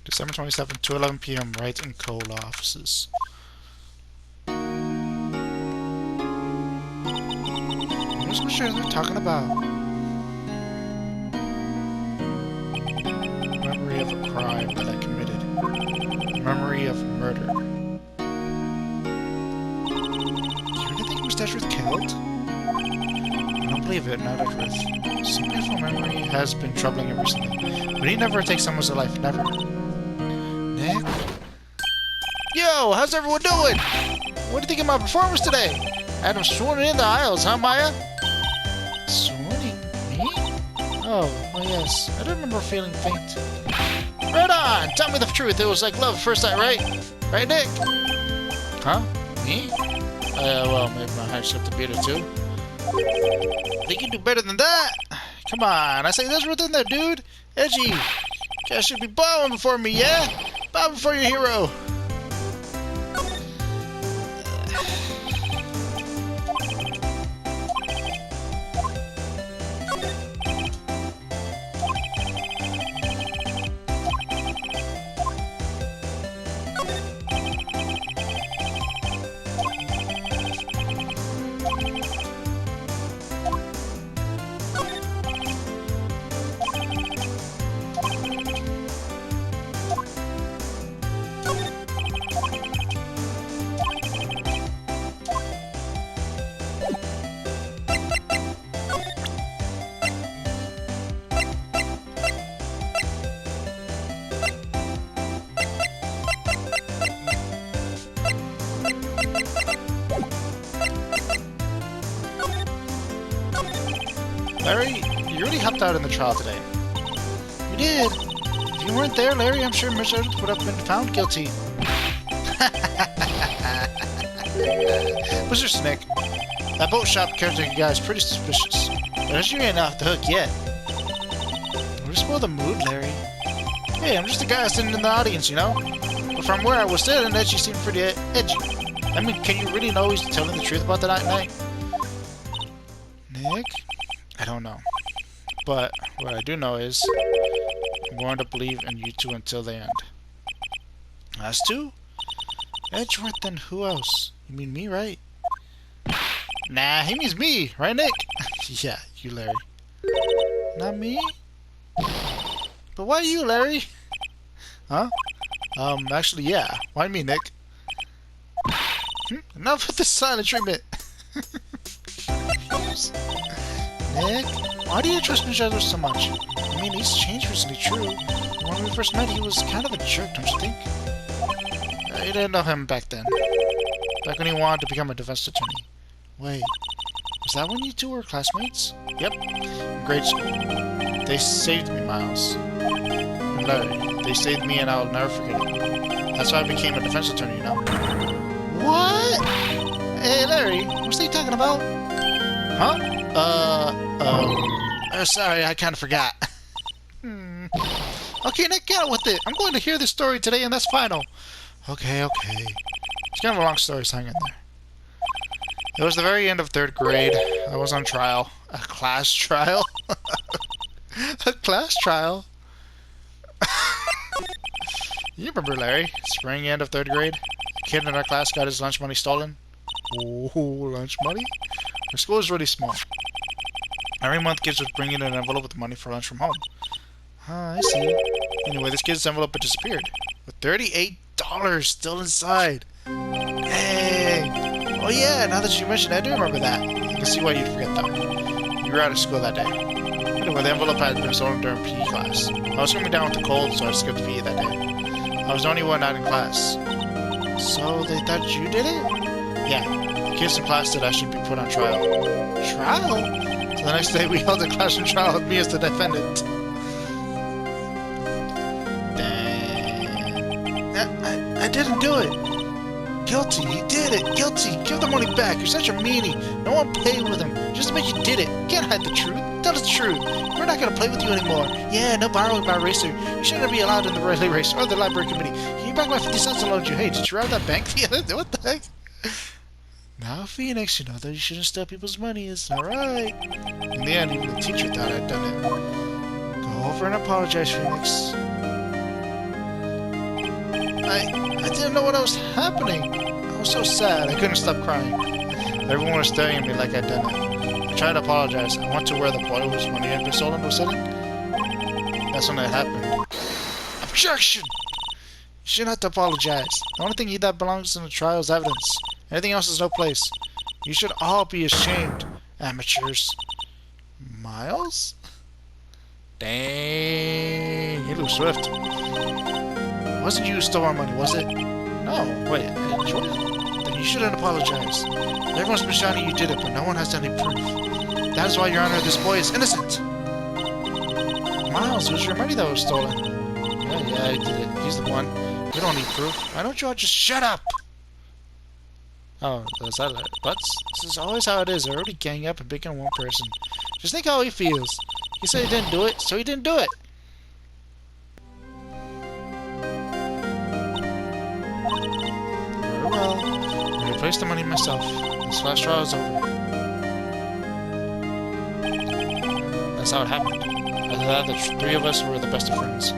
December 27th, 2:11 p.m. Wright and Cole offices. I'm just not sure what they're talking about. Memory of a crime that I committed. Memory of murder. Do you really think Mr. Edgeworth killed? I don't believe it, not Edgeworth. Some painful memory has been troubling him recently, but he never takes someone's life, never. Nick? Yo, how's everyone doing? What do you think of my performance today? Had him swooning in the aisles, huh, Maya? Swooning? Me? Oh yes. I don't remember feeling faint. Right on! Tell me the truth. It was like love at first sight, right? Right, Nick? Huh? Me? Well, maybe my heart skipped a beat or two. Think you do better than that? Come on, I say there's within there, dude. Edgy. You guys should be bowing before me, yeah? Bow before your hero. Larry, you really helped out in the trial today. You did. If you weren't there, Larry, I'm sure Mr. Edgeworth would have been found guilty. Mr. Snick, that boat shop caretaker guy is pretty suspicious. But as you ain't off the hook yet. Don't spoil the mood, Larry. Hey, I'm just a guy sitting in the audience, you know? But from where I was sitting, Edgy seemed pretty edgy. I mean, can you really know he's telling the truth about the night? Nick? I don't know. But what I do know is I'm going to believe in you two until the end. Us two? Edgeworth, then who else? You mean me, right? Nah, he means me, right, Nick? Yeah, you, Larry. Not me? But why you, Larry? Huh? Actually, yeah. Why me, Nick? Enough with the silent treatment. Nick, why do you trust Mr. Edgeworth so much? I mean, he's changed recently, true. When we first met, he was kind of a jerk, don't you think? You didn't know him back then. Back when he wanted to become a defense attorney. Wait, was that when you two were classmates? Yep, in grade school. They saved me, Miles. And Larry, they saved me and I'll never forget it. That's why I became a defense attorney, you know? What? Hey, Larry, what's he talking about? Huh? Sorry, I kind of forgot. Okay, Nick, get out with it. I'm going to hear this story today, and that's final. Okay. It's kind of a long story, so hang in there. It was the very end of 3rd grade. I was on trial. A class trial? A class trial? You remember Larry? Spring end of 3rd grade? A kid in our class got his lunch money stolen. Oh, lunch money? Our school is really small. Every month, kids would bring in an envelope with money for lunch from home. I see. Anyway, this kid's envelope had disappeared, with $38 still inside. Hey! Oh yeah, now that you mentioned it, I do remember that. I can see why you'd forget though. You were out of school that day. Anyway, the envelope had been stolen during PE class. I was coming down with the cold, so I skipped PE that day. I was the only one not in class. So they thought you did it? Yeah. Kids in class said I should be put on trial. Trial? So the next day we held a classroom trial with me as the defendant. Dang. I didn't do it. Guilty. He did it. Guilty. Give the money back. You're such a meanie. No one played with him. Just to make you did it. You can't hide the truth. Tell us the truth. We're not going to play with you anymore. Yeah, no borrowing my eraser. You shouldn't be allowed in the relay race or the library committee. Can you back my 50 cents and loan you? Hey, did you rob that bank the other day? What the heck? Now, Phoenix, you know that you shouldn't steal people's money. It's not right. In the end, even the teacher thought I'd done it. Go over and apologize, Phoenix. I didn't know what was happening. I was so sad. I couldn't stop crying. Everyone was staring at me like I'd done it. I tried to apologize. I went to where the boy whose money had been stolen was sitting. That's when it happened. Objection! You shouldn't have to apologize. The only thing that belongs in the trial is evidence. Anything else is no place. You should all be ashamed, amateurs. Miles? Dang, he looks swift. It wasn't you who stole our money, was it? No, wait, Jordan? Then you shouldn't apologize. Everyone's been shouting you did it, but no one has any proof. That is why, Your Honor, this boy is innocent. Miles, it was your money that was stolen. Yeah, I did it. He's the one. You don't need proof. Why don't you all just shut up? Oh, is that it? Butts? This is always how it is. They're already ganging up and picking one person. Just think how he feels. He said he didn't do it, so he didn't do it. Very well. I replaced the money myself. This last trial is over. That's how it happened. After that, the three of us were the best of friends.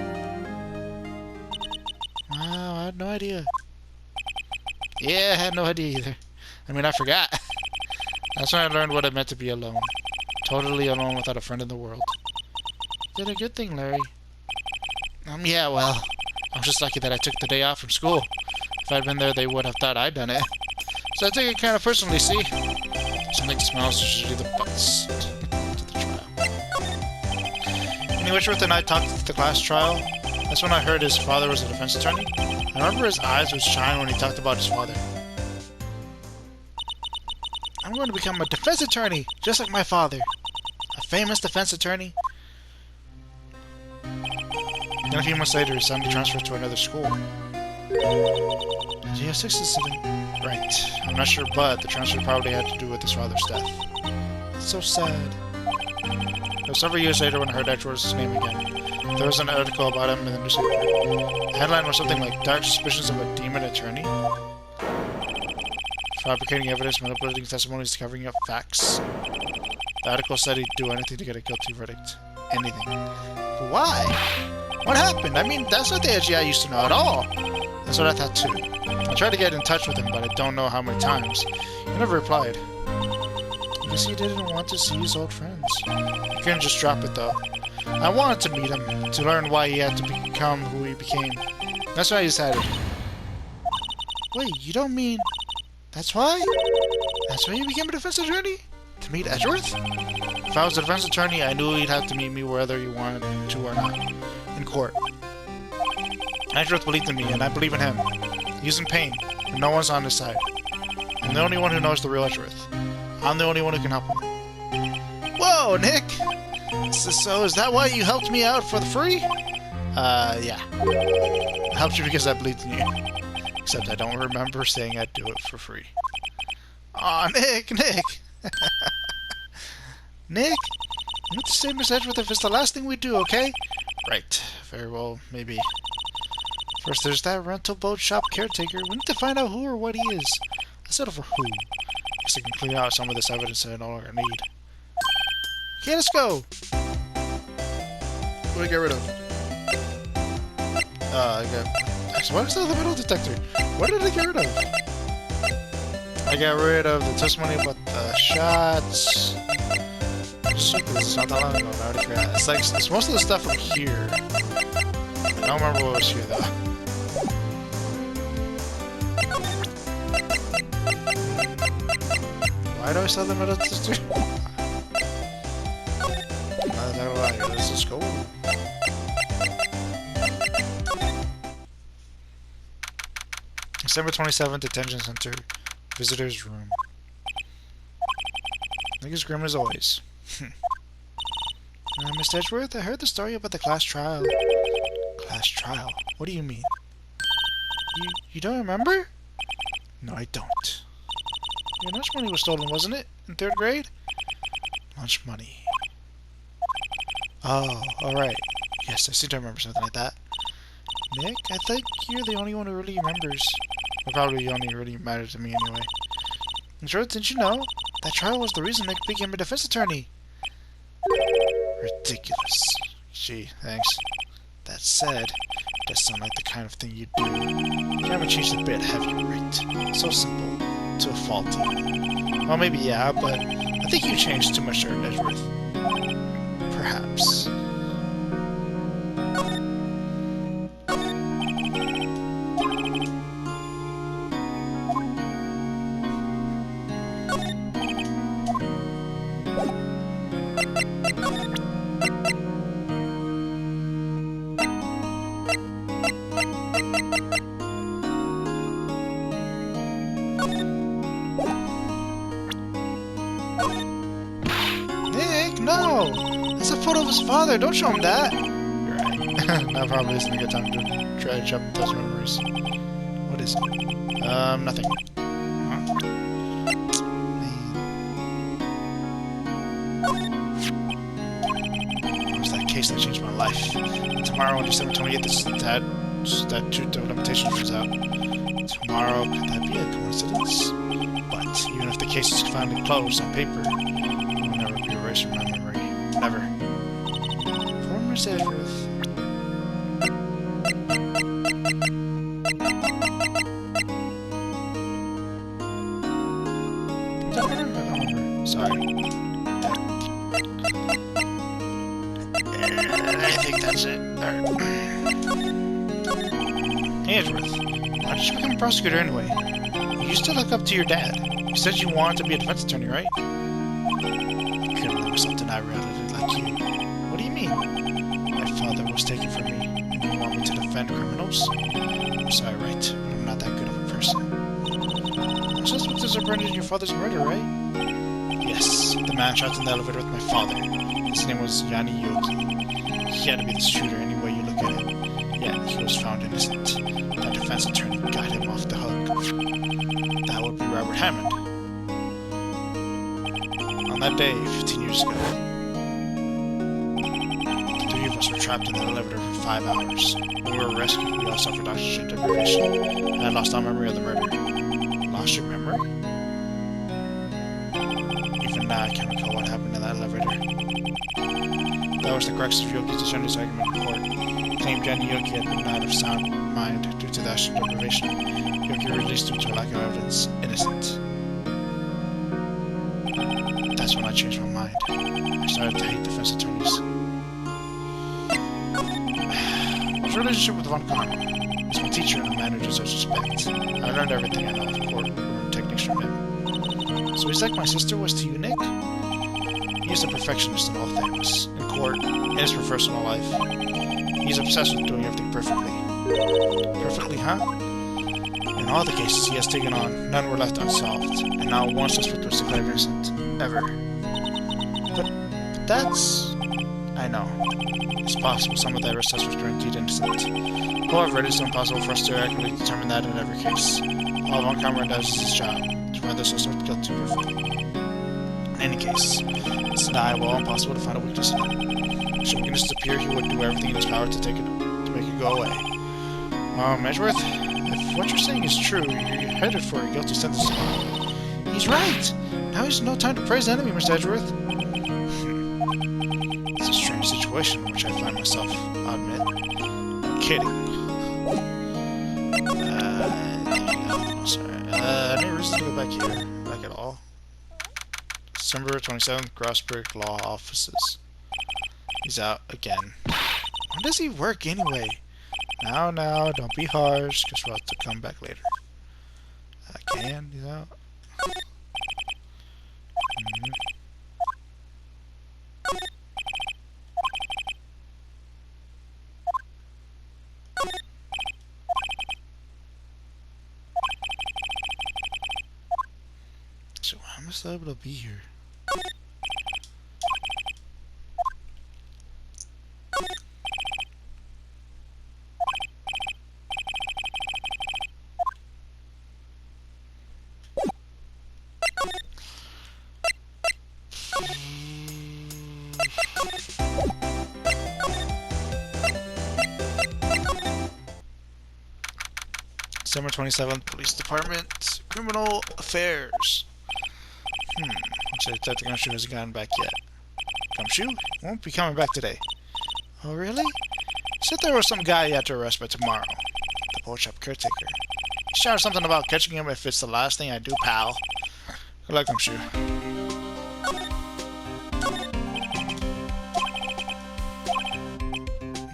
Wow, I had no idea. Yeah, I had no idea either. I mean, I forgot. That's when I learned what it meant to be alone. Totally alone without a friend in the world. Did a good thing, Larry. Yeah, well, I'm just lucky that I took the day off from school. If I'd been there, they would have thought I'd done it. So I take it kind of personally, see? Something smells usually the butts to the trial. Anyway, with the night talked at the class trial. That's when I heard his father was a defense attorney. I remember his eyes would shine when he talked about his father. I'm going to become a defense attorney, just like my father. A famous defense attorney. Then a few months later, his son transferred to another school. GS6 is sitting. Right. I'm not sure, but the transfer probably had to do with his father's death. It's so sad. It was several years later when I heard Edgeworth's name again. There was an article about him in the newspaper. The headline was something like, Dark Suspicions of a Demon Attorney? Fabricating evidence, manipulating testimonies, covering up facts. The article said he'd do anything to get a guilty verdict. Anything. But why? What happened? I mean, that's not the Edgy I used to know at all. That's what I thought too. I tried to get in touch with him, but I don't know how many times. He never replied. I guess he didn't want to see his old friends. He couldn't just drop it though. I wanted to meet him, to learn why he had to become who he became. That's why I decided. Wait, you don't mean... That's why? That's why you became a defense attorney? To meet Edgeworth? If I was a defense attorney, I knew he'd have to meet me whether he wanted to or not. In court. Edgeworth believed in me, and I believe in him. He's in pain, and no one's on his side. I'm the only one who knows the real Edgeworth. I'm the only one who can help him. Whoa, Nick! So is that why you helped me out for the free? Yeah. I helped you because I believed in you. Except I don't remember saying I'd do it for free. Aw, Nick! Nick? You need to save Miss Edgeworth if it's the last thing we do, okay? Right. Very well, maybe. First, there's that rental boat shop caretaker. We need to find out who or what he is. I settle for who. Guess I can clear out some of this evidence that I no longer need. Okay, let's go! What do I get rid of? I got... Actually, what is the metal detector? What did I get rid of? I got rid of the testimony about the shots. It's not that long ago, I already forgot. It's like, it's most of the stuff from here. I don't remember what was here, though. Why do I sell the metal detector? Let's just go. December 27th, Detention Center. Visitor's room. I think it's grim as always. Miss Edgeworth, I heard the story about the class trial. Class trial? What do you mean? You don't remember? No, I don't. Your lunch money was stolen, wasn't it? In 3rd grade? Lunch money. Oh, alright. Yes, I seem to remember something like that. Nick, I think you're the only one who really remembers. Or probably only really mattered to me anyway. In short, didn't you know? That trial was the reason Nick became a defense attorney. Ridiculous. Gee, thanks. That said, Does sound like the kind of thing you do. You haven't changed a bit, have you, Wright? So simple. To a fault, even. Well, maybe yeah, but I think you changed too much there, Edgeworth. Perhaps. No! That's a photo of his father. Don't show him that. You're right. Now probably isn't a good time to dredge up those memories. What is it? Nothing. Huh? It was that case that changed my life. And tomorrow on December 28th, that truth of limitation comes out. Tomorrow, could that be a coincidence? But even if the case is finally closed on paper, erase from my memory. Never. Poor Miss Edgeworth. I don't remember. Sorry. I think that's it. Hey, Edgeworth. Why did you become a prosecutor anyway? You used to look up to your dad. You said you wanted to be a defense attorney, right? Something I reality like you. What do you mean? My father was taken from me, and you want me to defend criminals? I'm sorry, Wright, but I'm not that good of a person. Your suspects are burned in your father's murder, right? Yes, the man trapped in the elevator with my father. His name was Yanni Yogi. He had to be the shooter any way you look at it. Yet he was found innocent. That defense attorney got him off the hook. That would be Robert Hammond. On that day, 15 years ago, the three of us were trapped in the elevator for 5 hours. When we were rescued, we all suffered oxygen deprivation, and I lost all memory of the murder. Lost your memory? Even now, I can't recall what happened in that elevator. That was the crux of Yogi's attorney's argument in court. He claimed Jenny Yogi had been out of sound mind due to the oxygen deprivation. Yogi released due to a lack of evidence. Innocent. That's when I changed my mind. I started to hate defense attorneys. What's your relationship with Von Karma? He's my teacher and a man who deserves respect. I learned everything I know of courtroom techniques from him. So he's like my sister was to you, Nick? He's a perfectionist in all things. In court, in his personal life. He's obsessed with doing everything perfectly. Perfectly, huh? In all the cases he has taken on, none were left unsolved, and not one suspect was declared innocent. Ever. But that's... I know. It's possible some of the other suspects were indeed innocent. However, it is impossible for us to accurately determine that in every case. All Von Karma does is his job, to find the suspect guilty perfectly. In any case, it's nigh well impossible to find a weakness in him. Should weakness appear, he would do everything in his power to make it go away. Edgeworth, if what you're saying is true, you're headed for a guilty sentence. He's right! Now is no time to praise the enemy, Mr. Edgeworth. It's a strange situation in which I find myself, I'll admit. I'm kidding. Any reason to go back here? Back at all? December 27th, Grossberg Law Offices. He's out again. When does he work anyway? Now, don't be harsh, because we'll have to come back later. Again, he's out. So how am I still able to be here? December 27th, Police Department, Criminal Affairs. Looks like Detective Gumshoe hasn't gotten back yet. Gumshoe? Won't be coming back today. Oh, really? Said there was some guy you had to arrest by tomorrow. The boat shop caretaker. He shouted something about catching him if it's the last thing I do, pal. Good luck, Gumshoe.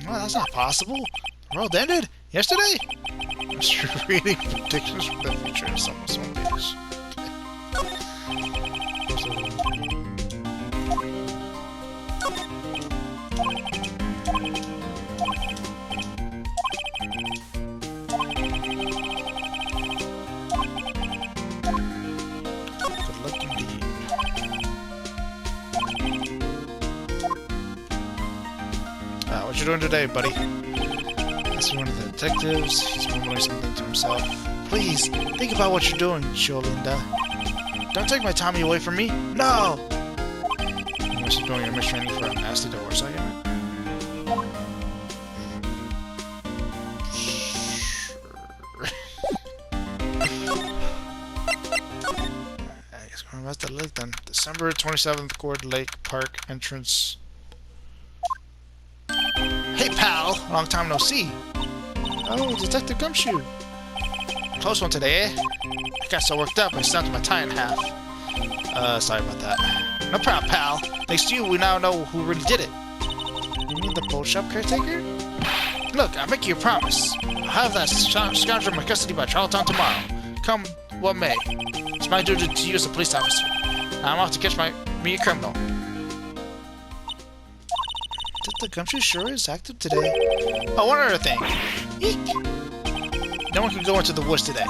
Well, that's not possible. The world ended yesterday? I was reading predictions from the future in someone's own page. Good luck indeed. What you doing today, buddy? This is one of the detectives. He's mumbling something to himself. Please, think about what you're doing, Sholinda. Don't take my Tommy away from me. No! You must be doing your mission training for a nasty divorce argument. I guess going back to Lake then. December 27th, Cord Lake Park entrance. Hey, pal! Long time no see. Oh, Detective Gumshoe. Close one today, eh? I got so worked up, I snapped my tie in half. Sorry about that. No problem, pal. Thanks to you, we now know who really did it. You mean the boat shop caretaker? Look, I make you a promise. I'll have that scoundrel in my custody by Charlottetown tomorrow. Come what may. It's my duty to you as a police officer. Now I'm off to catch me a criminal. The Gumshoe sure is active today. Oh, one other thing. Eek! No one can go into the woods today.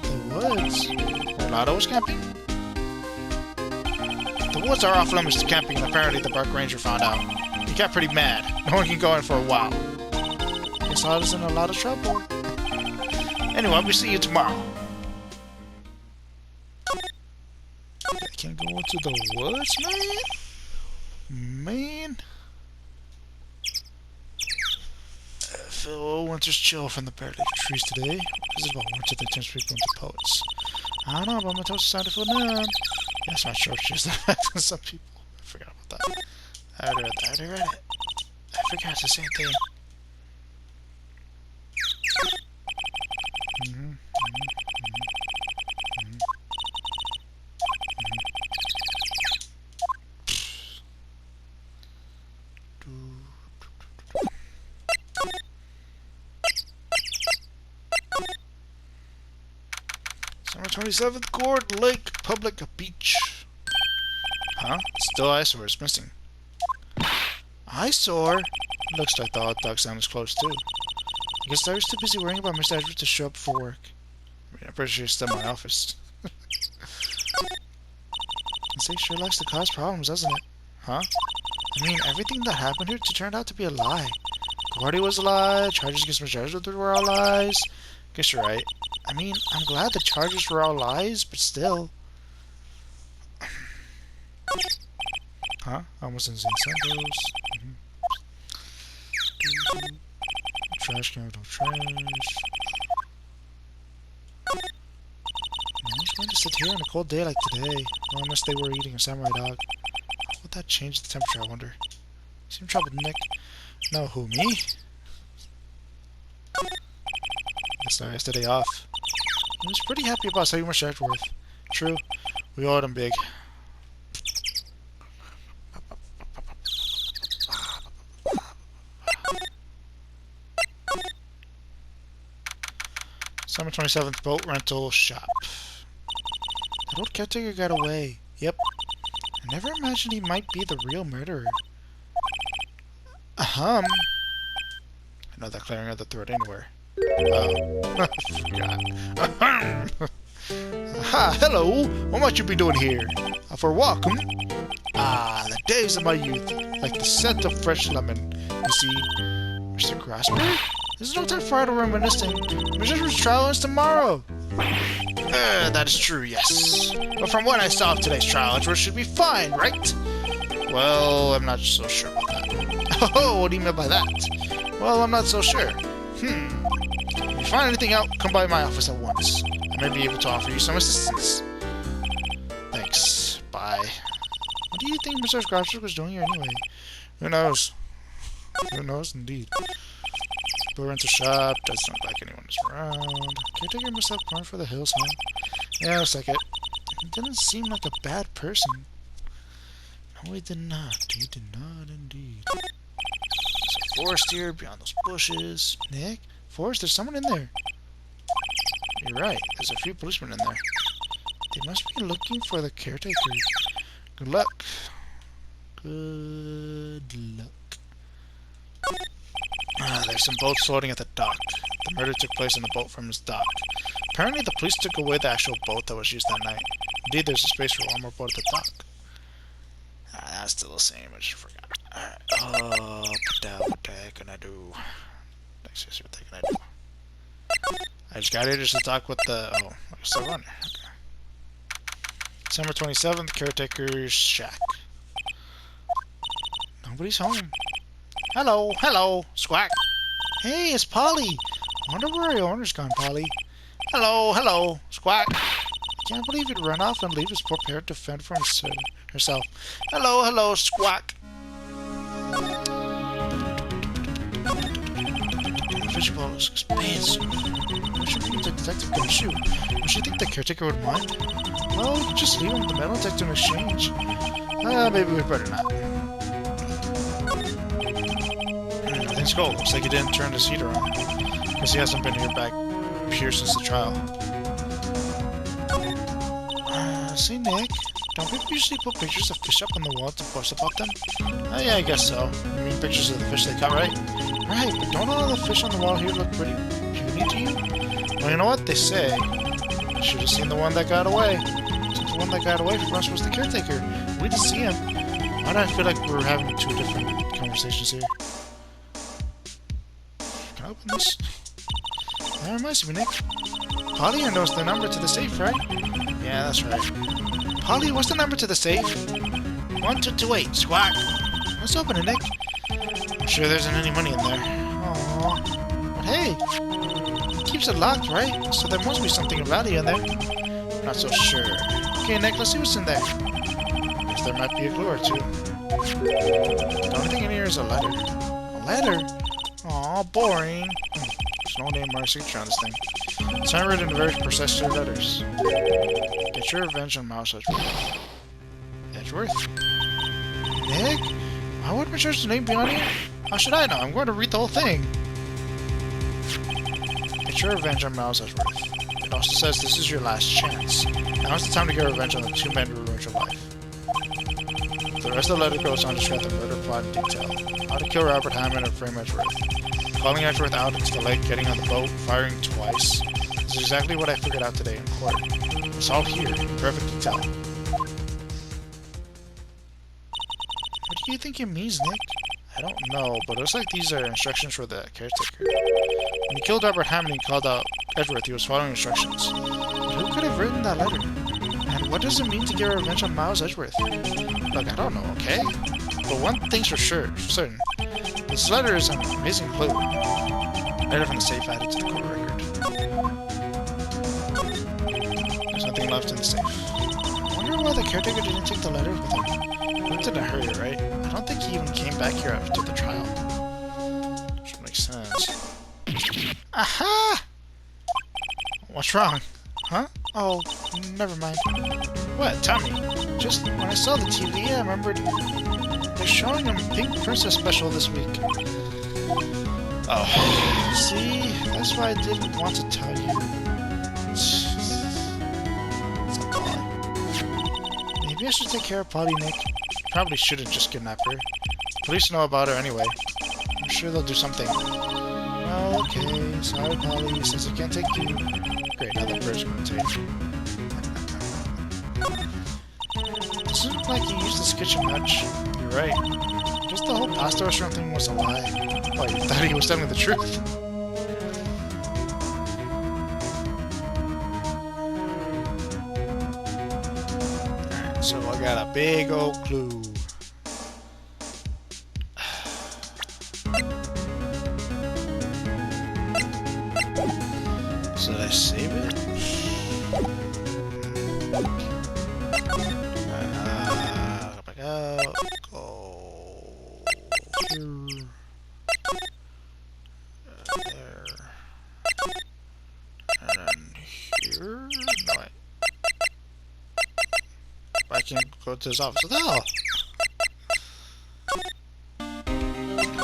The woods? Where Lotto was camping? The woods are off limits to camping, and apparently the park ranger found out. He got pretty mad. No one can go in for a while. Guess Lotto's in a lot of trouble. Anyway, we'll see you tomorrow. I can't go into the woods, man? Phil Winter's chill from the bare leaf trees today. This is about winter that turns people into poets. I don't know, but my toast is starting to feel numb. Yes, my short shoes that affect some people. I forgot about that. I already read it. I forgot it's the same thing. Summer 27th, Cord Lake Public Beach. Huh? Still eyesore is missing. Eyesore? Looks like the hot dog sound is close too. I guess I was too busy worrying about Mr. Edwards to show up for work. I mean, I'm pretty sure he's still in my office. This thing sure likes to cause problems, doesn't it? Huh? I mean, everything that happened here turned out to be a lie. Gordy was a lie, charges against Mr. Edwards were all lies. Guess you're right. I mean, I'm glad the charges were all lies, but still. Huh? Almost insane symbols. Trash can, no trash. No one's going to sit here on a cold day like today. Well, unless they were eating a samurai dog. How would that change the temperature, I wonder? Seem troubled, Nick. No, who, me? Guess I had today off. He was pretty happy about saving Mr. Edgeworth. True, we owed him big. Summer 27th boat rental shop. That old caretaker got away. Yep. I never imagined he might be the real murderer. I know that clearing of the throat anywhere. I forgot. Ha, hello! What might you be doing here? For a walk, Ah, the days of my youth. Like the scent of fresh lemon. You see, Mr. Grasper? There's no time for idle reminiscing. Mr. Edwards' trial is tomorrow. That is true, yes. But from what I saw of today's trial, Edwards should be fine, right? Well, I'm not so sure about that. Oh, what do you mean by that? Well, I'm not so sure. If you find anything out, come by my office at once. I may be able to offer you some assistance. Thanks. Bye. What do you think Mr. Grasper was doing here anyway? Who knows? Who knows, indeed. Bill rents a shop, doesn't look like anyone is around. Caretaker must have gone for the hills, huh? Yeah, looks like it. He didn't seem like a bad person. No, he did not. He did not, indeed. There's a forest here, beyond those bushes. Nick? Forrest, there's someone in there. You're right. There's a few policemen in there. They must be looking for the caretaker. Good luck. Good luck. There's some boats floating at the dock. The murder took place in the boat from his dock. Apparently the police took away the actual boat that was used that night. Indeed, there's a space for one more boat at the dock. That's still the same, I just forgot. Alright. Oh, what the heck can I do? Let's see what can I do. I just got here just to talk with the... Oh, I guess I'll run. Okay. December 27th, caretaker's shack. Nobody's home. Hello, hello, Squawk. Hey, it's Polly. Wonder where your owner's gone, Polly. Hello, hello, Squawk. Can't believe you'd run off and leave his poor parrot to fend for herself. Hello, hello, Squawk. The fishbowl looks expensive. What should the detective gonna shoot? Would you think the caretaker would mind? Well, we could just leave him with the metal detector in exchange. Maybe we'd better not. Everything's cool. Looks like he didn't turn his heater on. Guess he hasn't been here since the trial. Say, Nick, don't people usually put pictures of fish up on the wall to post about them? Oh, yeah, I guess so. You mean pictures of the fish they caught, right? Right, but don't all the fish on the wall here look pretty puny to you? Well, you know what they say. You should have seen the one that got away. Since the one that got away from us was the caretaker. We didn't see him. Why do I feel like we're having two different conversations here? Can I open this? That reminds me, Nick. Polly knows the number to the safe, right? Yeah, that's right. Polly, what's the number to the safe? 1228, Squawk. Let's open it, Nick. I'm sure there isn't any money in there. Aww. But hey, it keeps it locked, right? So there must be something of value in there. Not so sure. Okay, Nick, let's see what's in there. Guess there might be a clue or two. The only thing in here is a letter. A letter? Aw, boring. There's no name or signature on this thing. It's handwritten in very precise letters. Get your revenge on Mouse Edgeworth. Edgeworth? Nick? Why would my church's name be on here? How should I know? I'm going to read the whole thing. Get your revenge on Miles Edgeworth. It also says this is your last chance. Now's the time to get revenge on the two men who ruined your life. The rest of the letter goes on to describe the murder plot in detail. How to kill Robert Hammond and frame Edgeworth. Calling Edgeworth out into the lake, getting on the boat, firing twice. This is exactly what I figured out today in court. It's all here, in perfect detail. What do you think it means, Nick? I don't know, but it looks like these are instructions for the caretaker. When he killed Robert Hammond and called out Edgeworth, he was following instructions. But who could have written that letter? And what does it mean to get revenge on Miles Edgeworth? Look, I don't know, okay? But one thing's for certain. This letter is an amazing clue. Letter from the safe added to the court record. There's nothing left in the safe. I wonder why the caretaker didn't take the letter with him. He went in a hurry, right? I don't think he even came back here after the trial. Which makes sense. Aha! What's wrong? Huh? Oh, never mind. What? Tell me. Just when I saw the TV, I remembered they're showing a Pink Princess special this week. Oh, see? That's why I didn't want to tell you. Maybe I should take care of Polly, Nick. Probably shouldn't just kidnap her. Police know about her anyway. I'm sure they'll do something. Well, okay. Sorry, Polly. Since I can't take you. Great, now the bird's gonna take you. Doesn't look like you used this kitchen much. You're right. Just the whole pasta restaurant thing was a lie. Oh, you thought he was telling the truth? Alright, so I got a big old clue. So did I save it? Go back out. Go here. can't go to his office. What the hell?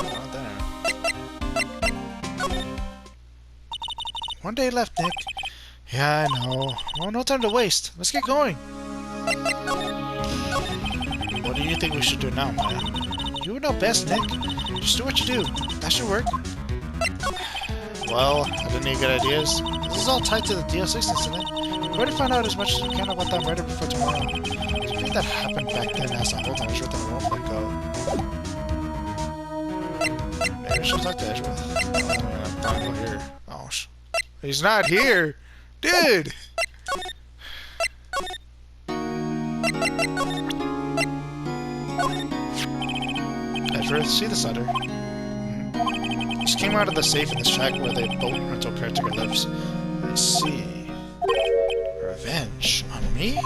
Not there. One day left, Nick. Yeah, I know. Well, no time to waste. Let's get going. What do you think we should do now, Maya? You would know best, Nick. Just do what you do. That should work. Well, I didn't need good ideas. This is all tied to the DL6 incident. We're going to find out as much as we can about that murder before tomorrow. Something that happened back then has a hold on Edgeworth and I won't let go. Maybe I should talk to Edgeworth. I'm not here. Oh, he's not here! Dude! Edgeworth, see this letter? Just came out of the safe in the shack where the boat rental caretaker lives. I see. Revenge on me?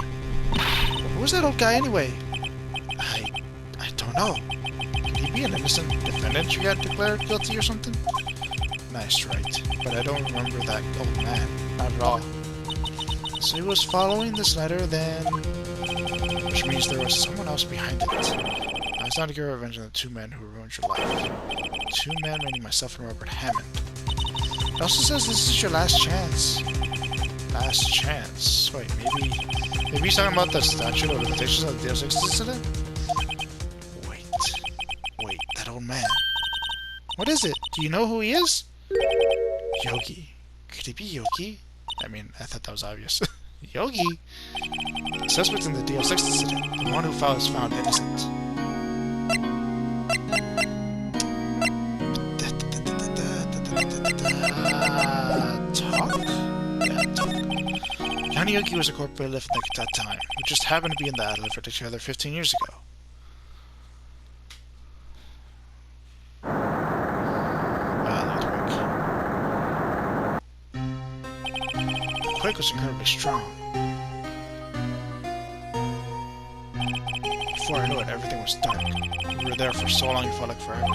Who was that old guy anyway? I don't know. Could he be an innocent defendant you got declared guilty or something? Nice, right. But I don't remember that old man. Not at all. So he was following this letter then... Which means there was someone else behind it. I was not to get revenge on the two men who ruined your life. Two men, meaning myself and Robert Hammond. It also says this is your last chance. Last chance. Wait, maybe he's talking about the statute of limitations of the DL6 incident? Wait, that old man. What is it? Do you know who he is? Yogi. Could he be Yogi? I mean, I thought that was obvious. Yogi? The suspect in the DL6 incident. The one who was found innocent. Yogi was a corporate bailiff at that time. We just happened to be in the elevator together 15 years ago. Wow, that was quick. The quake was incredibly strong. Before I knew it, everything was dark. We were there for so long it felt like forever.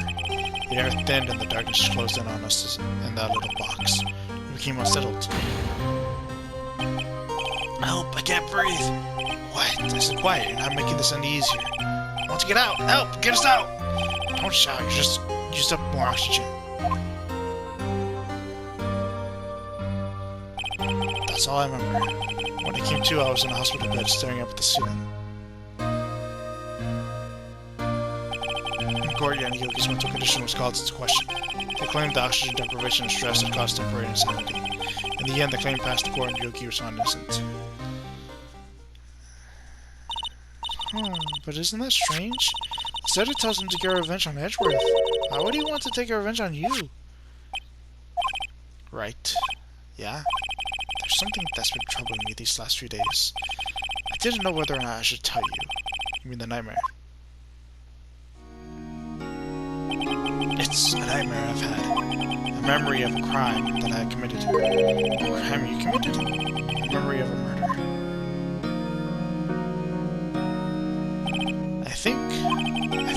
The air thinned and the darkness closed in on us in that little box. We became unsettled. Help! I can't breathe! What? I said quiet, you're not making this any easier. I want to get out! Help! Get us out! Don't shout, you just used up more oxygen. That's all I remember. When I came to, I was in a hospital bed staring up at the ceiling. In court, Yogi's mental condition was called into question. They claimed the oxygen deprivation and stress had caused temporary insanity. In the end, the claim passed the court and Yogi was found innocent. But isn't that strange? Instead it tells him to get revenge on Edgeworth. Why would he want to take revenge on you? Right. Yeah? There's something that's been troubling me these last few days. I didn't know whether or not I should tell you. You mean the nightmare? It's a nightmare I've had. A memory of a crime that I committed. A crime you committed? A memory of a murder. I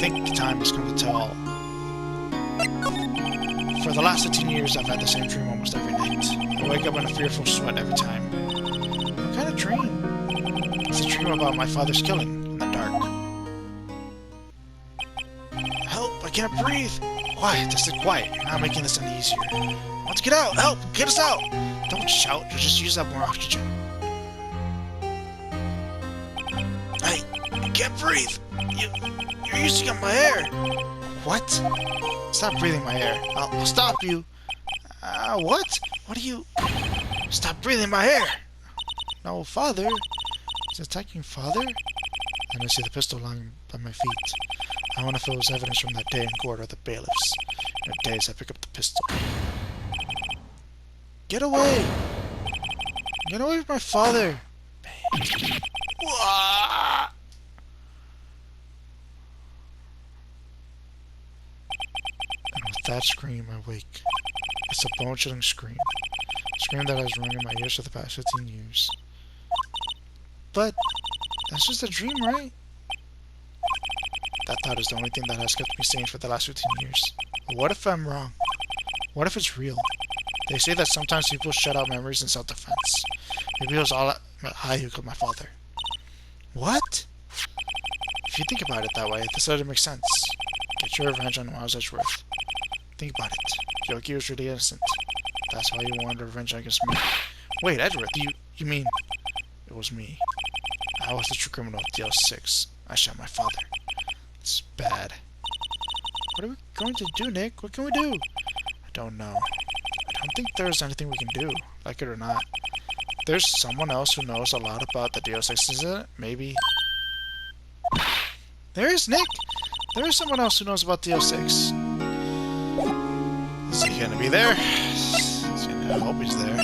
think the time has come to tell all. For the last 15 years, I've had the same dream almost every night. I wake up in a fearful sweat every time. What kind of dream? It's a dream about my father's killing in the dark. Help! I can't breathe! Quiet, I said quiet. You're not making this any easier. I want to get out! Help! Get us out! Don't shout, you'll just use up more oxygen. I can't breathe! You're using up my air! What? Stop breathing my air. I'll stop you. What? What are you... Stop breathing my air! No, father. Is it attacking father? Then I see the pistol lying by my feet. I wonder if it was evidence from that day in court or the bailiffs. In a daze, I pick up the pistol. Get away! Get away from my father! And with that scream, I wake. It's a bone-chilling scream. A scream that has rung in my ears for the past 15 years. But that's just a dream, right? That thought is the only thing that has kept me sane for the last 15 years. But what if I'm wrong? What if it's real? They say that sometimes people shut out memories in self-defense. Maybe it was all I who killed my father. What? If you think about it that way, this doesn't make sense. Get your revenge on Miles Edgeworth. Think about it. Yogi was really innocent. That's why you wanted revenge against me. Wait, Edgeworth, you mean... It was me. I was the true criminal of DL6. I shot my father. It's bad. What are we going to do, Nick? What can we do? I don't know. I don't think there's anything we can do, like it or not. There's someone else who knows a lot about the DL6 incident, maybe. There is, Nick! There is someone else who knows about DL6. Is he gonna be there? I hope he's there.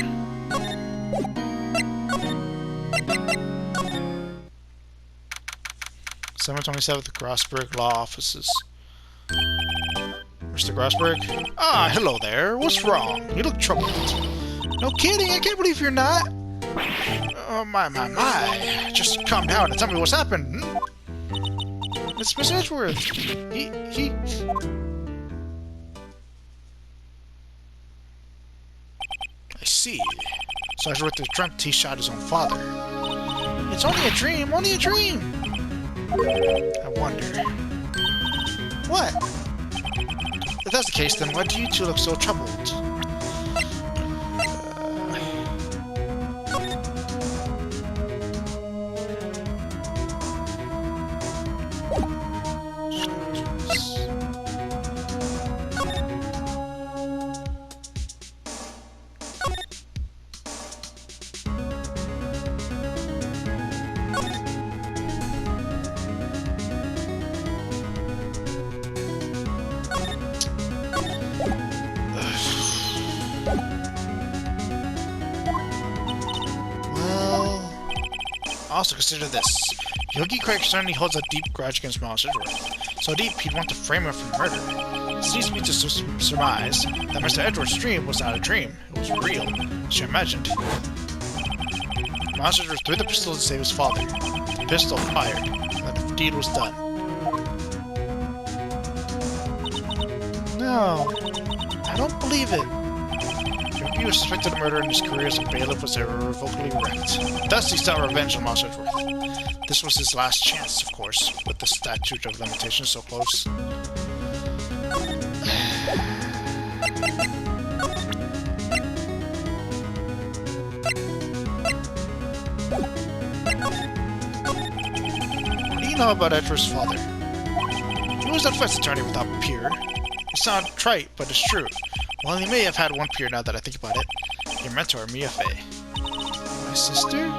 (727) Grossberg Law Offices. Mr. Grossberg? Ah, hello there. What's wrong? You look troubled. No kidding, I can't believe you're not. Oh, my. Just calm down and tell me what's happened. It's Miss Edgeworth. He... I see. So Edgeworth dreamt he shot his own father. It's only a dream, only a dream! I wonder... What? If that's the case, then why do you two look so troubled? Also, consider this. Yogi Craig certainly holds a deep grudge against Miles Edgeworth. So deep, he'd want to frame him for murder. This leads me to surmise that Mr. Edgeworth's dream was not a dream. It was real, as you imagined. Miles Edgeworth threw the pistol to save his father. The pistol fired, and the deed was done. No, I don't believe it. Yogi was suspected of murder and his career as a bailiff was irrevocably wrecked. Thus, he sought revenge on Miles Edgeworth. This was his last chance, of course, with the statute of limitations so close. What do you know about Edgeworth's father? He was a defense attorney without peer. It sounds trite, but it's true. Well, he may have had one peer now that I think about it. Your mentor, Mia Fey. My sister?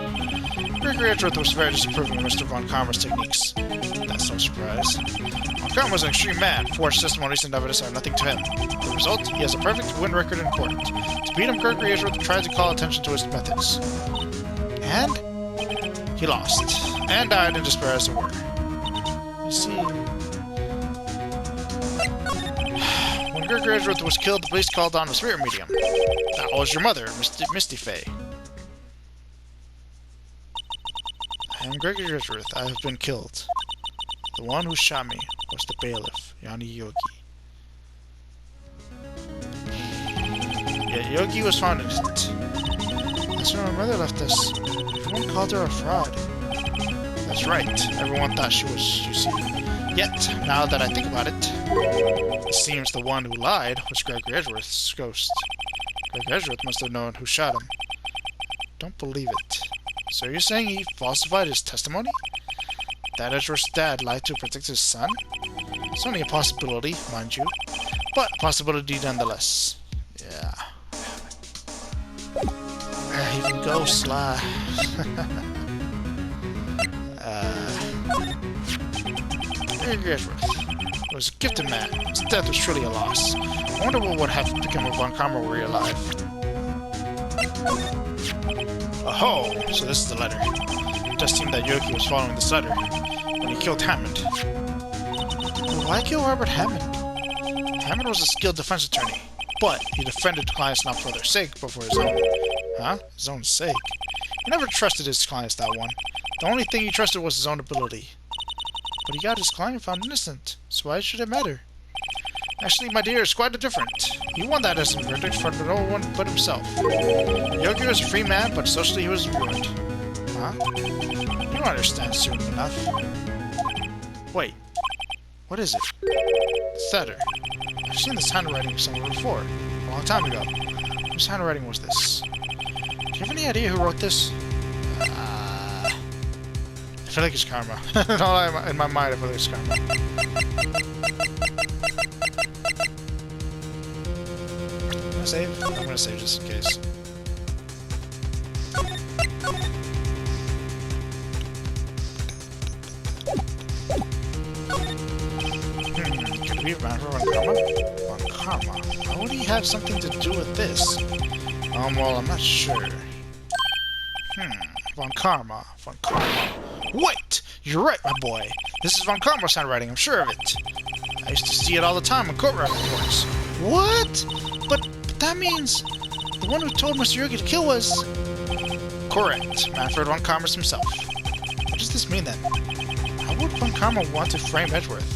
Gregory Edgeworth was very disapproving of Mr. Von Karma's techniques. That's no surprise. Von Karma was an extreme man. Forged testimonies and evidence are nothing to him. The result? He has a perfect win record in court. To beat him, Gregory Edgeworth tried to call attention to his methods. And? He lost. And died in despair as it were. You see... When Gregory Edgeworth was killed, the police called on a spirit medium. That was your mother, Misty Fey. I am Gregory Edgeworth. I have been killed. The one who shot me was the bailiff, Yanni Yogi. Yet Yogi was found innocent. That's when my mother left us. Everyone called her a fraud. That's right. Everyone thought she was, you see. Yet, now that I think about it, it seems the one who lied was Gregory Edgeworth's ghost. Gregory Edgeworth must have known who shot him. Don't believe it. So you're saying he falsified his testimony? That Edgeworth's dad lied to protect his son? It's only a possibility, mind you. But a possibility nonetheless. Yeah. Even ghosts lie. Gregory Edgeworth was a gifted man. His death was truly a loss. I wonder what would have become of Von Karma were he alive. Oh, so this is the letter. It does seem that Yogi was following this letter when he killed Hammond. Why kill Robert Hammond? Hammond was a skilled defense attorney, but he defended clients not for their sake, but for his own. Huh? His own sake? He never trusted his clients, that one. The only thing he trusted was his own ability. But he got his client found innocent, so why should it matter? Actually, my dear, it's quite different. He won that innocent verdict for no one but himself. Yogi was a free man, but socially he was ruined. Huh? You'll understand soon enough. Wait, what is it? It's Thunder. I've seen this handwriting somewhere before, a long time ago. Whose handwriting was this? Do you have any idea who wrote this? I feel like it's Karma. In my mind, I feel like it's Karma. I'm gonna save? I'm gonna save just in case. Could it be around Von Karma? Von Karma? How would he have something to do with this? Well, I'm not sure. Von Karma. Von Karma. Wait! You're right, my boy. This is Von Karma's handwriting, I'm sure of it. I used to see it all the time in courtroom reports. What? But that means the one who told Mr. Yogi to kill was... Correct. Manfred Von Karma himself. What does this mean, then? How would Von Karma want to frame Edgeworth?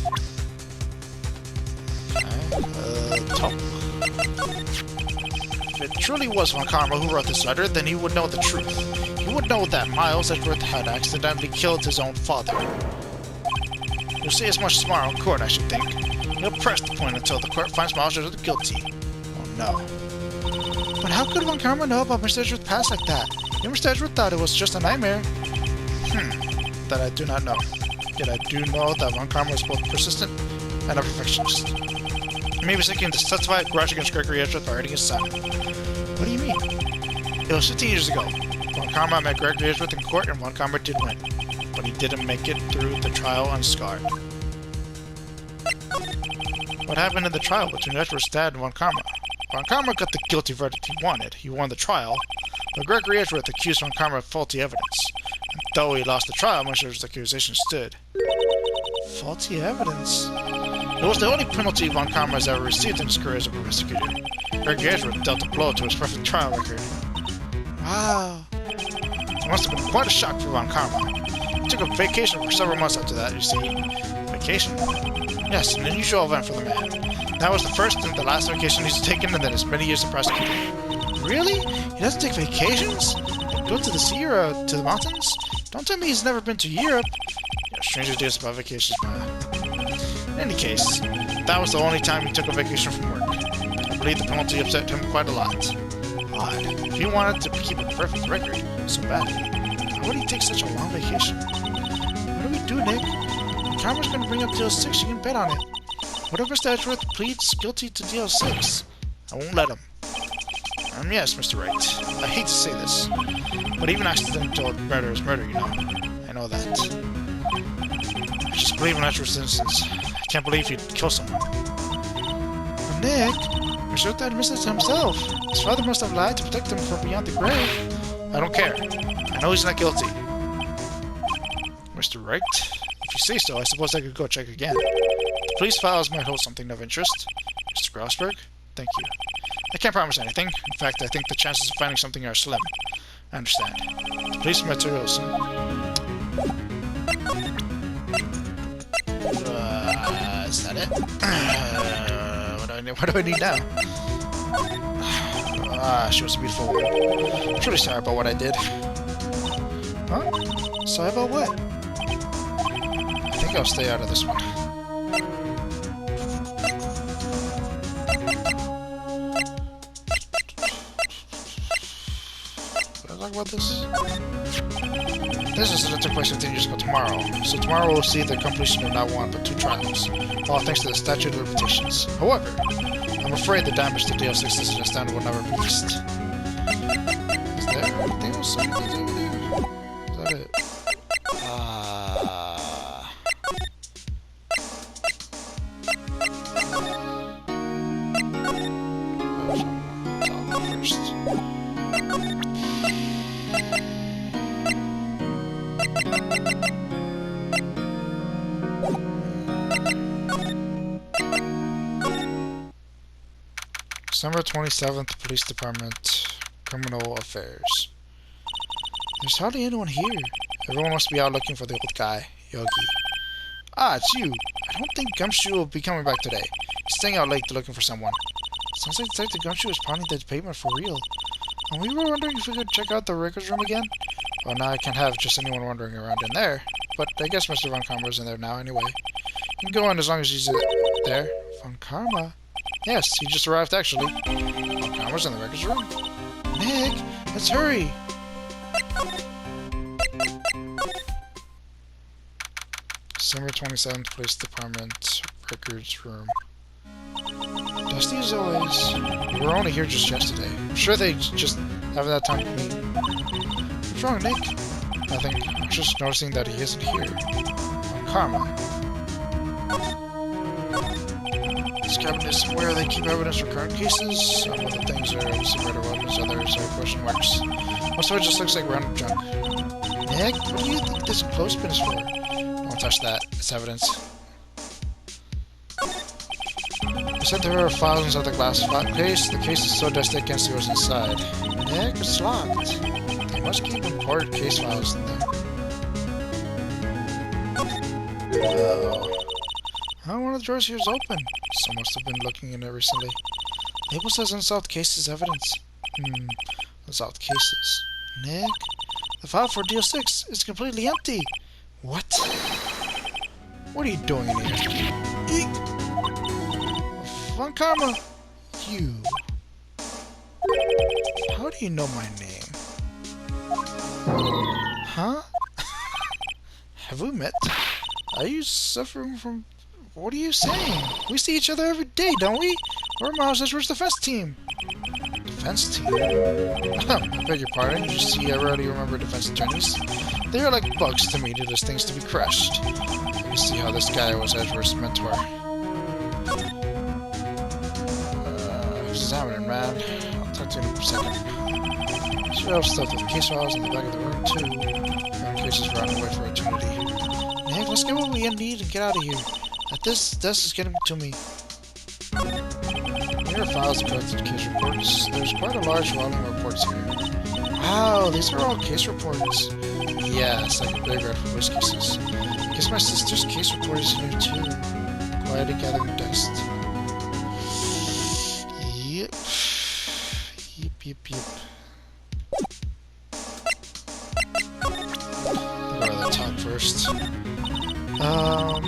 Talk. If it truly was Von Karma who wrote this letter, then he would know the truth. He would know that Miles Edgeworth had accidentally killed his own father. You'll see as much tomorrow in court, I should think. He'll press the point until the court finds Miles Edgeworth guilty. Oh no. But how could Von Karma know about Mr. Edgeworth's past like that? Mr. Edgeworth thought it was just a nightmare. That I do not know. Yet I do know that Von Karma is both persistent and a perfectionist. He may be seeking to testify a grudge against Gregory Edgeworth by hurting his son. What do you mean? It was 15 years ago. Von Karma met Gregory Edgeworth in court, and Von Karma did win. But he didn't make it through the trial unscarred. What happened in the trial between Edgeworth's dad and Von Karma? Von Karma got the guilty verdict he wanted. He won the trial, but Gregory Edgeworth accused Von Karma of faulty evidence. And though he lost the trial, much of his accusation stood. Faulty evidence? It was the only penalty Von Karma has ever received in his career as a prosecutor. Gregory Edgeworth dealt a blow to his perfect trial record. Wow. It must have been quite a shock for Von Karma. He took a vacation for several months after that, you see. Vacation? Yes, an unusual event for the man. That was the first and the last vacation he's taken in his many years of prosecuting. Really? He doesn't take vacations? Like go to the sea or to the mountains? Don't tell me he's never been to Europe. Yeah, strange ideas about vacations, man. In any case, that was the only time he took a vacation from work. I believe the penalty upset him quite a lot. Odd. If he wanted to keep a perfect record so badly, why would he take such a long vacation? What do we do, Nick? Karma's gonna bring up deal 6, you can bet on it. What if Mr. Edgeworth pleads guilty to deal 6? I won't let him. Yes, Mr. Wright. I hate to say this, but even accidental murder is murder, you know. I know that. I just believe in Edgeworth's innocence. I can't believe he'd kill someone. But Nick, Mr. Wright admits it to himself. His father must have lied to protect him from beyond the grave. I don't care. I know he's not guilty. Mr. Wright? If you say so, I suppose I could go check again. The police files might hold something of interest. Mr. Grossberg? Thank you. I can't promise anything. In fact, I think the chances of finding something are slim. I understand. The police materials... is that it? What do I need now? She was a beautiful woman. I'm truly sorry about what I did. Huh? Sorry about what? I think I'll stay out of this one. Talk about this? This incident took place 15 years ago tomorrow, so tomorrow we'll see the completion of not one but 2 trials, all thanks to the statute of limitations. However, I'm afraid the damage to DL6 incident standard will never be fixed. Is there anything else I need to do over there? Is that it? First. December 27th, Police Department, Criminal Affairs. There's hardly anyone here. Everyone must be out looking for the old guy, Yogi. Ah, it's you. I don't think Gumshoe will be coming back today. He's staying out late looking for someone. Sounds like Detective Gumshoe is pounding the pavement for real. And we were wondering if we could check out the records room again. Well, now I can't have just anyone wandering around in there. but I guess Mr. Von Karma's in there now anyway. You can go in as long as he's there. Von Karma? Yes, he just arrived actually. Von Karma's in the records room. Nick, let's hurry! December 27th, Police Department, Records Room. Dusty as always. We were only here just yesterday. I'm sure they just haven't had time to meet. What's wrong, Nick? Nothing. I'm just noticing that he isn't here. On Karma. This cabinet is where they keep evidence for current cases. Some of the things are obviously murder weapons, others are question marks. Most of it just looks like random junk. Nick, what do you think this clothespin is for? Don't touch that. It's evidence. You said there are thousands of the glass case. The case is so dusty I can't see what's inside. Nick, it's locked. They must keep important case files in there. Oh, one of the drawers here is open. Someone must have been looking in it recently. Label says unsolved cases evidence. Unsolved cases. Nick, the file for Deal 6 is completely empty. What? What are you doing in here? Eek! Von Karma! You. How do you know my name? Huh? Have we met? Are you suffering from... What are you saying? We see each other every day, don't we? We're Miles Edgeworth's defense team. Defense team? I beg your pardon. You see, I rarely remember defense attorneys. They are like bugs to me, to just things to be crushed. You see how this guy was Edgeworth's mentor. He's examining, man. I'll talk to you in a second. There's real stuff with case files in the back of the room, too. Current cases are on the way for eternity. Nick, let's get what we need and get out of here. This is getting to me. Here are files of collected case reports. There's quite a large volume of reports here. Wow, these are all case reports. Yeah, it's like a graveyard for police cases. I guess my sister's case report is here too. Quietly gathering dust. Yep. Yep. Go to the top first.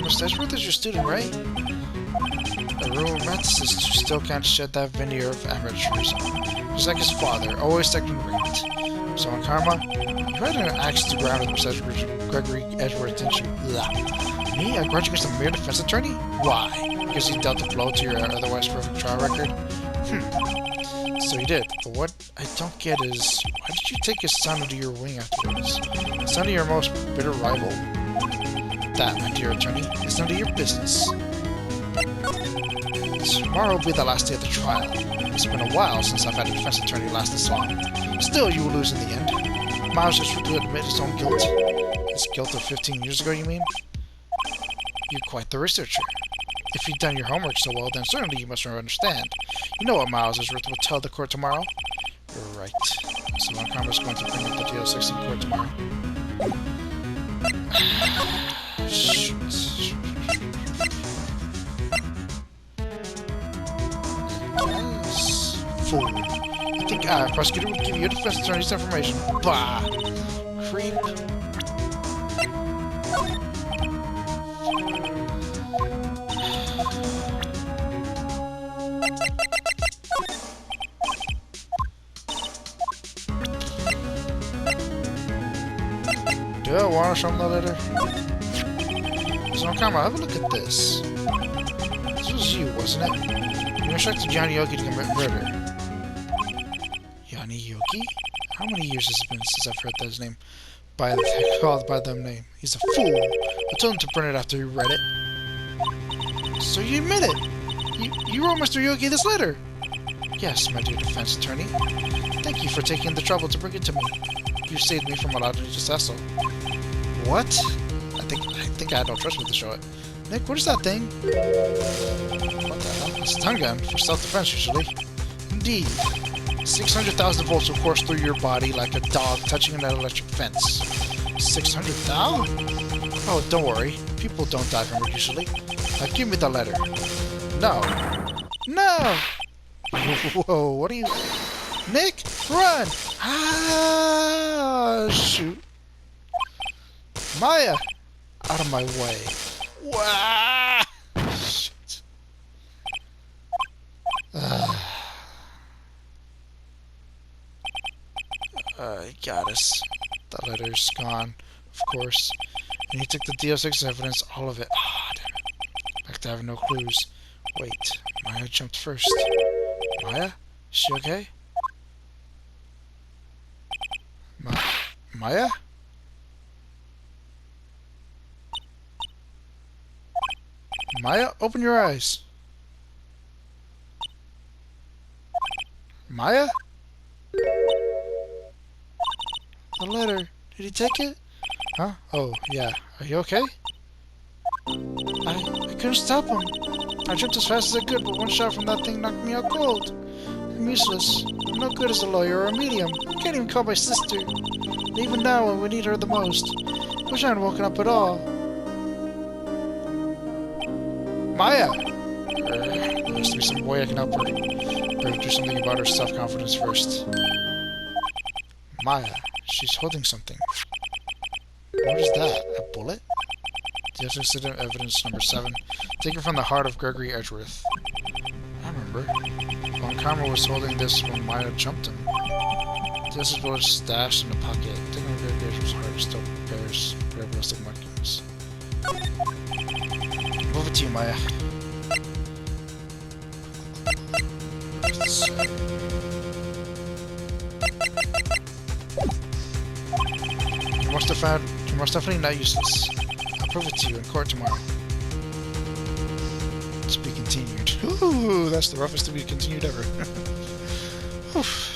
Mr. Edgeworth is your student, right? A real romanticist who still can't shed that veneer of amateurism. Just like his father, always second rate. So on Karma, you had an axe to ground with Mr. Gregory Edgeworth, didn't you? Blah. Me? I grudge against a mere defense attorney? Why? Because he dealt a blow to your otherwise perfect trial record? So you did. But what I don't get is, why did you take his son under your wing afterwards? Son of your most bitter rival. That, my dear attorney, is none of your business. Tomorrow will be the last day of the trial. It's been a while since I've had a defense attorney last this long. Still, you will lose in the end. Miles just to admit his own guilt. His guilt of 15 years ago, you mean? You're quite the researcher. If you've done your homework so well, then certainly you must understand. You know what Miles Edgeworth will tell the court tomorrow? You're right. So Von Karma's going to bring up the Deal 6 in court tomorrow. Shoot. Yes. Fool. You think a prosecutor would give your defense attorney's information? Bah! Creep. Do I want to show him the letter? So, come on, have a look at this. This was you, wasn't it? You instructed Johnny Yogi to commit murder. Johnny Yogi? How many years has it been since I've heard that name called by that name? He's a fool. I told him to burn it after he read it. So you admit it? You wrote Mr. Yogi this letter? Yes, my dear defense attorney. Thank you for taking the trouble to bring it to me. You saved me from a lot of disaster. What? I think I had no trust with to show it. Nick, what is that thing? What the hell? It's a stun gun for self-defense usually. Indeed. 600,000 volts will course through your body like a dog touching an electric fence. 600,000? Oh, don't worry. People don't die from it usually. Now give me the letter. No. No! Whoa, what are you... Nick, run! Ah, shoot. Maya! Out of my way. Wah! Shit. He got us. The letter's gone, of course. And he took the DO6 evidence, all of it. Ah, damn it. Back to having no clues. Wait, Maya jumped first. Maya? Is she okay? Maya? Maya, open your eyes. Maya? The letter. Did he take it? Huh? Oh, yeah. Are you okay? I couldn't stop him. I jumped as fast as I could, but one shot from that thing knocked me out cold. I'm useless. I'm no good as a lawyer or a medium. I can't even call my sister. And even now, when we need her the most. Wish I hadn't woken up at all. Maya! There has to be some way I can help her. Better do something about her self-confidence first. Maya. She's holding something. What is that? A bullet? Yes, incident evidence number 7. Taken from the heart of Gregory Edgeworth. I remember. Von Karma was holding this when Maya jumped him. This is what was stashed in the pocket. Taken from Gregory Edgeworth's heart still bears ballistic markings. Move it to you, Maya. You're most definitely not useless. I'll prove it to you in court tomorrow. To be continued. Ooh, that's the roughest to be continued ever. Oof.